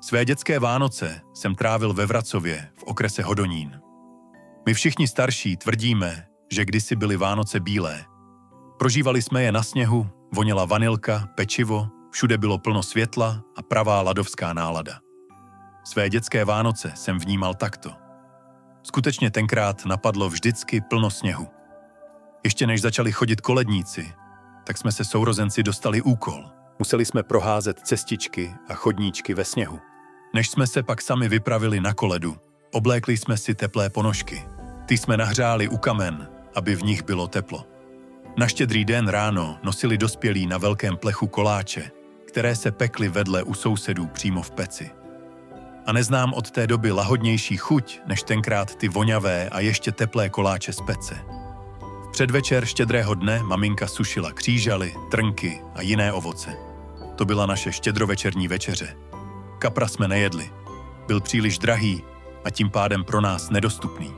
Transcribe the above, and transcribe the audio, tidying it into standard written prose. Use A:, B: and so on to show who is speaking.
A: Své dětské Vánoce jsem trávil ve Vracově v okrese Hodonín. My všichni starší tvrdíme, že kdysi byly Vánoce bílé. Prožívali jsme je na sněhu, voněla vanilka, pečivo, všude bylo plno světla a pravá ladovská nálada. Své dětské Vánoce jsem vnímal takto. Skutečně tenkrát napadlo vždycky plno sněhu. Ještě než začali chodit koledníci, tak jsme se sourozenci dostali úkol. Museli jsme proházet cestičky a chodníčky ve sněhu. Než jsme se pak sami vypravili na koledu, oblékli jsme si teplé ponožky. Ty jsme nahřáli u kamen, aby v nich bylo teplo. Na Štědrý den ráno nosili dospělí na velkém plechu koláče, které se pekly vedle u sousedů přímo v peci. A neznám od té doby lahodnější chuť, než tenkrát ty voňavé a ještě teplé koláče z pece. V předvečer Štědrého dne maminka sušila křížaly, trnky a jiné ovoce. To byla naše štědrovečerní večeře. Kapra jsme nejedli. Byl příliš drahý a tím pádem pro nás nedostupný.